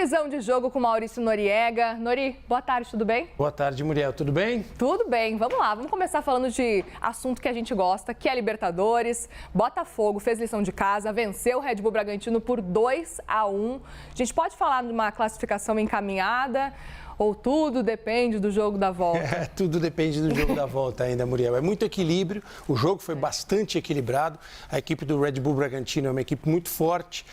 Previsão de jogo com Maurício Noriega. Nori, boa tarde, tudo bem? Boa tarde, Muriel, tudo bem? Tudo bem, vamos lá, vamos começar falando de assunto que a gente gosta, que é Libertadores. Botafogo fez lição de casa, venceu o Red Bull Bragantino por 2-1. A gente pode falar de uma classificação encaminhada ou tudo depende do jogo da volta? Tudo depende do jogo da volta ainda, Muriel. É muito equilíbrio, o jogo foi bastante equilibrado. A equipe do Red Bull Bragantino é uma equipe muito forte.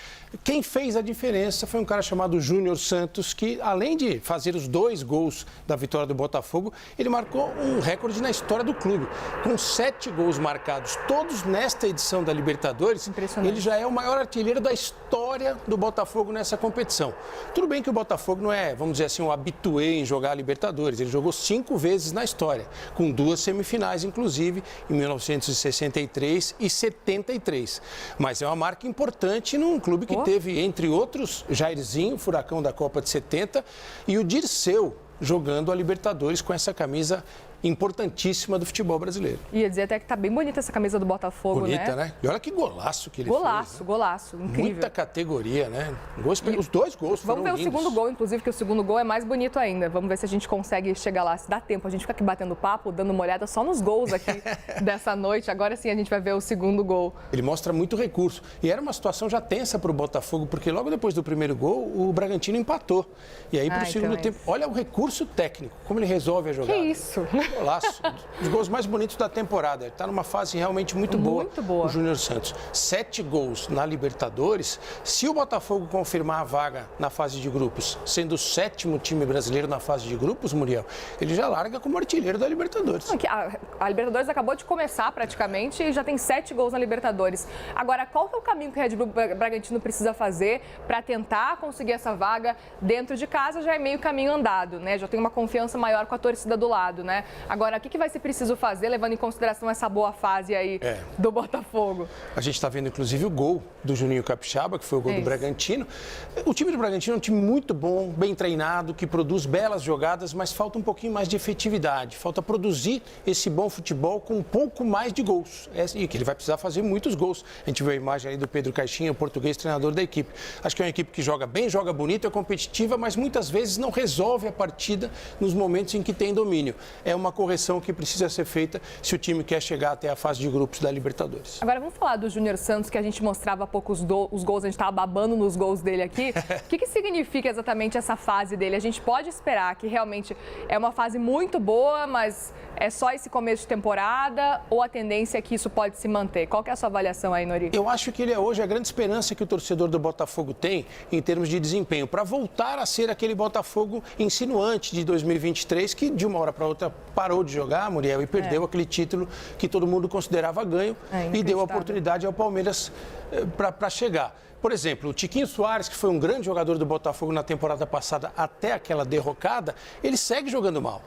Quem fez a diferença foi um cara chamado Júnior Santos, que além de fazer os 2 gols da vitória do Botafogo, ele marcou um recorde na história do clube. Com 7 gols marcados, todos nesta edição da Libertadores, ele já é o maior artilheiro da história do Botafogo nessa competição. Tudo bem que o Botafogo não é, vamos dizer assim, um habitué em jogar a Libertadores. Ele jogou 5 vezes na história, com 2 semifinais, inclusive, em 1963 e 73. Mas é uma marca importante num clube que teve, entre outros, Jairzinho, furacão da Copa de 70, e o Dirceu jogando a Libertadores com essa camisa importantíssima do futebol brasileiro. Ia dizer até que tá bem bonita essa camisa do Botafogo, bonita, né? E olha que golaço que ele fez. Né? Golaço, incrível. Muita categoria, né? Os 2 gols foram Vamos ver lindos. O segundo gol, inclusive, que o segundo gol é mais bonito ainda. Vamos ver se a gente consegue chegar lá, se dá tempo. A gente fica aqui batendo papo, dando uma olhada só nos gols aqui dessa noite. Agora sim a gente vai ver o segundo gol. Ele mostra muito recurso. E era uma situação já tensa para o Botafogo, porque logo depois do primeiro gol, o Bragantino empatou. E aí, para o segundo tempo, olha o recurso técnico, como ele resolve a jogada. Que isso? Golaço. Os gols mais bonitos da temporada. Ele está numa fase realmente muito boa. O Júnior Santos. 7 gols na Libertadores. Se o Botafogo confirmar a vaga na fase de grupos, sendo o 7º time brasileiro na fase de grupos, Muriel, ele já larga como artilheiro da Libertadores. A Libertadores acabou de começar praticamente e já tem 7 gols na Libertadores. Agora, qual que é o caminho que o Red Bull Bragantino precisa fazer para tentar conseguir essa vaga dentro de casa? Já é meio caminho andado, né? Já tem uma confiança maior com a torcida do lado, né? Agora, o que vai ser preciso fazer, levando em consideração essa boa fase aí do Botafogo? A gente está vendo, inclusive, o gol do Juninho Capixaba, que foi o gol do Bragantino. O time do Bragantino é um time muito bom, bem treinado, que produz belas jogadas, mas falta um pouquinho mais de efetividade. Falta produzir esse bom futebol com um pouco mais de gols. E que ele vai precisar fazer muitos gols. A gente viu a imagem aí do Pedro Caixinha, o português treinador da equipe. Acho que é uma equipe que joga bem, joga bonito, é competitiva, mas muitas vezes não resolve a partida nos momentos em que tem domínio. É uma correção que precisa ser feita se o time quer chegar até a fase de grupos da Libertadores. Agora vamos falar do Júnior Santos, que a gente mostrava há pouco os gols, a gente estava babando nos gols dele aqui. O que significa exatamente essa fase dele? A gente pode esperar que realmente é uma fase muito boa, mas é só esse começo de temporada ou a tendência é que isso pode se manter? Qual que é a sua avaliação aí, Nori? Eu acho que ele é hoje a grande esperança que o torcedor do Botafogo tem em termos de desempenho, para voltar a ser aquele Botafogo insinuante de 2023, que de uma hora para outra parou de jogar, Muriel, e perdeu aquele título que todo mundo considerava ganho e deu a oportunidade ao Palmeiras para chegar. Por exemplo, o Tiquinho Soares, que foi um grande jogador do Botafogo na temporada passada até aquela derrocada, ele segue jogando mal.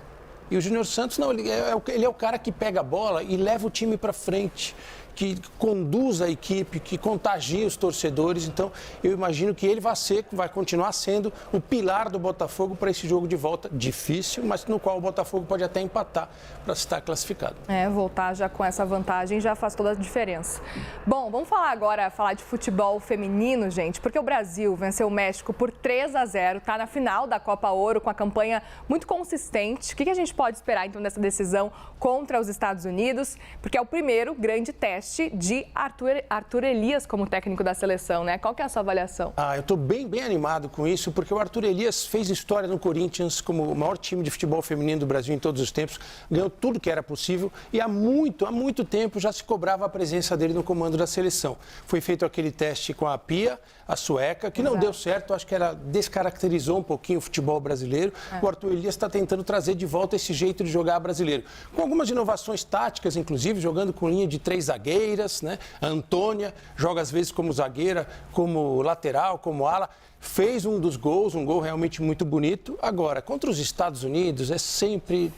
E o Júnior Santos, não, ele é o cara que pega a bola e leva o time para frente, que conduz a equipe, que contagia os torcedores. Então, eu imagino que ele vai continuar sendo o pilar do Botafogo para esse jogo de volta difícil, mas no qual o Botafogo pode até empatar para estar classificado. Voltar já com essa vantagem já faz toda a diferença. Bom, vamos falar de futebol feminino, gente, porque o Brasil venceu o México por 3-0, está na final da Copa Ouro com a campanha muito consistente. O que a gente pode esperar, então, dessa decisão contra os Estados Unidos? Porque é o primeiro grande teste de Arthur Elias como técnico da seleção, né? Qual que é a sua avaliação? Eu estou bem animado com isso, porque o Arthur Elias fez história no Corinthians como o maior time de futebol feminino do Brasil em todos os tempos, ganhou tudo que era possível e há muito tempo já se cobrava a presença dele no comando da seleção. Foi feito aquele teste com a Pia, a sueca, que não deu certo, acho que descaracterizou um pouquinho o futebol brasileiro. O Arthur Elias está tentando trazer de volta esse jeito de jogar brasileiro, com algumas inovações táticas, inclusive, jogando com linha de 3 zagueiras, né? A Antônia joga às vezes como zagueira, como lateral, como ala. Fez um dos gols, um gol realmente muito bonito. Agora, contra os Estados Unidos é sempre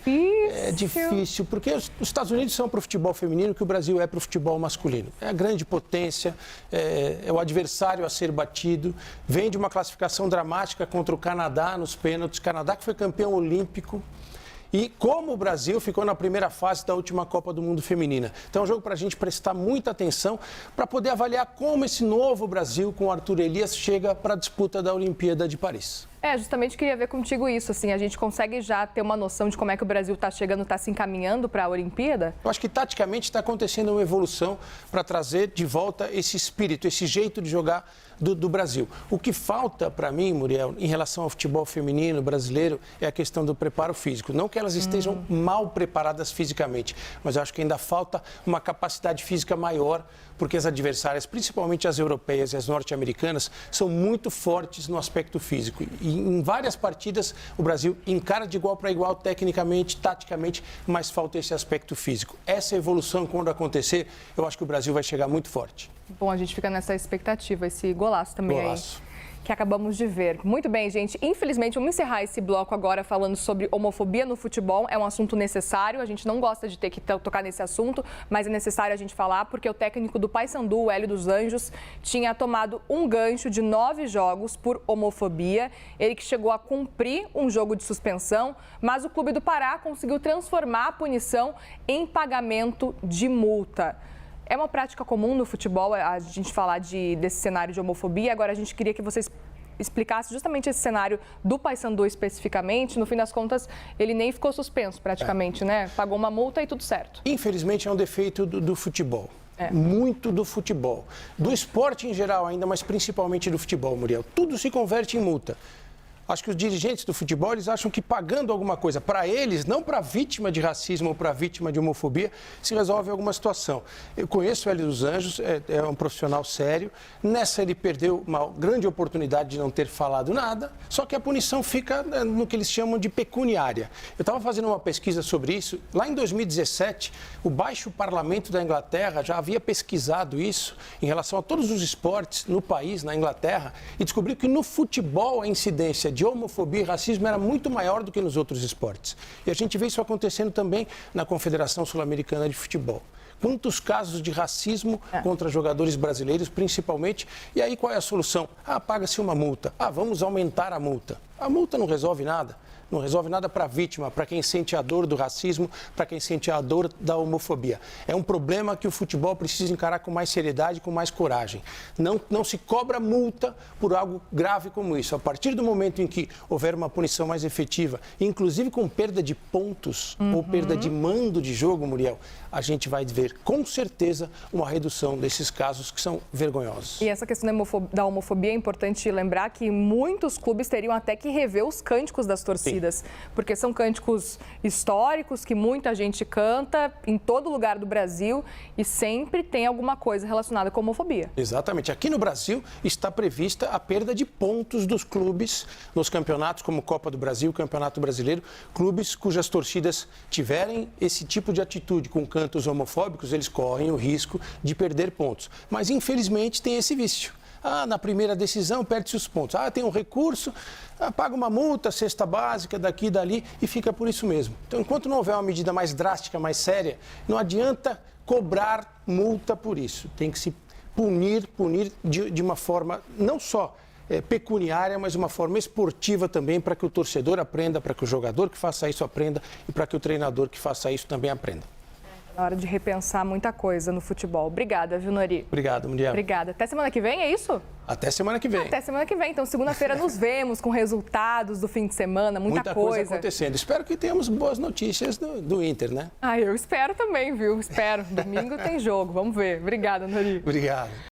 difícil, porque os Estados Unidos são para o futebol feminino o que o Brasil é para o futebol masculino. É a grande potência, é o adversário a ser batido. Vem de uma classificação dramática contra o Canadá nos pênaltis. Canadá que foi campeão olímpico. E como o Brasil ficou na primeira fase da última Copa do Mundo Feminina. Então é um jogo para a gente prestar muita atenção para poder avaliar como esse novo Brasil com o Arthur Elias chega para a disputa da Olimpíada de Paris. Justamente queria ver contigo isso, assim, a gente consegue já ter uma noção de como é que o Brasil está chegando, está se encaminhando para a Olimpíada? Eu acho que taticamente está acontecendo uma evolução para trazer de volta esse espírito, esse jeito de jogar do Brasil. O que falta para mim, Muriel, em relação ao futebol feminino brasileiro, é a questão do preparo físico. Não que elas estejam mal preparadas fisicamente, mas eu acho que ainda falta uma capacidade física maior, porque as adversárias, principalmente as europeias e as norte-americanas, são muito fortes no aspecto físico. E em várias partidas o Brasil encara de igual para igual, tecnicamente, taticamente, mas falta esse aspecto físico. Essa evolução, quando acontecer, eu acho que o Brasil vai chegar muito forte. Bom, a gente fica nessa expectativa, esse golaço também aí que acabamos de ver. Muito bem, gente. Infelizmente, vamos encerrar esse bloco agora falando sobre homofobia no futebol. É um assunto necessário, a gente não gosta de ter que tocar nesse assunto, mas é necessário a gente falar porque o técnico do Paysandu, o Hélio dos Anjos, tinha tomado um gancho de 9 jogos por homofobia. Ele que chegou a cumprir um jogo de suspensão, mas o Clube do Pará conseguiu transformar a punição em pagamento de multa. É uma prática comum no futebol a gente falar desse cenário de homofobia. Agora, a gente queria que vocês explicassem justamente esse cenário do Paysandu especificamente. No fim das contas, ele nem ficou suspenso praticamente, né? Pagou uma multa e tudo certo. Infelizmente, é um defeito do futebol. Muito do futebol. Do esporte em geral ainda, mas principalmente do futebol, Muriel. Tudo se converte em multa. Acho que os dirigentes do futebol, eles acham que pagando alguma coisa para eles, não para a vítima de racismo ou para a vítima de homofobia, se resolve alguma situação. Eu conheço o Hélio dos Anjos, é um profissional sério. Nessa ele perdeu uma grande oportunidade de não ter falado nada, só que a punição fica no que eles chamam de pecuniária. Eu estava fazendo uma pesquisa sobre isso. Lá em 2017, o baixo parlamento da Inglaterra já havia pesquisado isso em relação a todos os esportes no país, na Inglaterra, e descobriu que no futebol a incidência de homofobia e racismo era muito maior do que nos outros esportes. E a gente vê isso acontecendo também na Confederação Sul-Americana de Futebol. Quantos casos de racismo contra jogadores brasileiros, principalmente? E aí qual é a solução? Paga-se uma multa. Vamos aumentar a multa. A multa não resolve nada. Não resolve nada para a vítima, para quem sente a dor do racismo, para quem sente a dor da homofobia. É um problema que o futebol precisa encarar com mais seriedade, com mais coragem. Não se cobra multa por algo grave como isso. A partir do momento em que houver uma punição mais efetiva, inclusive com perda de pontos ou perda de mando de jogo, Muriel, a gente vai ver com certeza uma redução desses casos que são vergonhosos. E essa questão da homofobia é importante lembrar que muitos clubes teriam até que rever os cânticos das torcidas. Porque são cânticos históricos que muita gente canta em todo lugar do Brasil e sempre tem alguma coisa relacionada com homofobia. Exatamente. Aqui no Brasil está prevista a perda de pontos dos clubes nos campeonatos como Copa do Brasil, Campeonato Brasileiro. Clubes cujas torcidas tiverem esse tipo de atitude com cantos homofóbicos, eles correm o risco de perder pontos. Mas, infelizmente, tem esse vício. Na primeira decisão, perde-se os pontos. Tem um recurso, paga uma multa, cesta básica, daqui e dali, e fica por isso mesmo. Então, enquanto não houver uma medida mais drástica, mais séria, não adianta cobrar multa por isso. Tem que se punir de uma forma não só pecuniária, mas uma forma esportiva também, para que o torcedor aprenda, para que o jogador que faça isso aprenda e para que o treinador que faça isso também aprenda. Na hora de repensar muita coisa no futebol. Obrigada, viu, Nori? Obrigado, Mundial. Obrigada. Até semana que vem, é isso? Até semana que vem. Até semana que vem. Então, segunda-feira nos vemos com resultados do fim de semana, muita coisa acontecendo. Espero que tenhamos boas notícias do Inter, né? Eu espero também, viu? Espero. Domingo tem jogo. Vamos ver. Obrigada, Nori. Obrigado.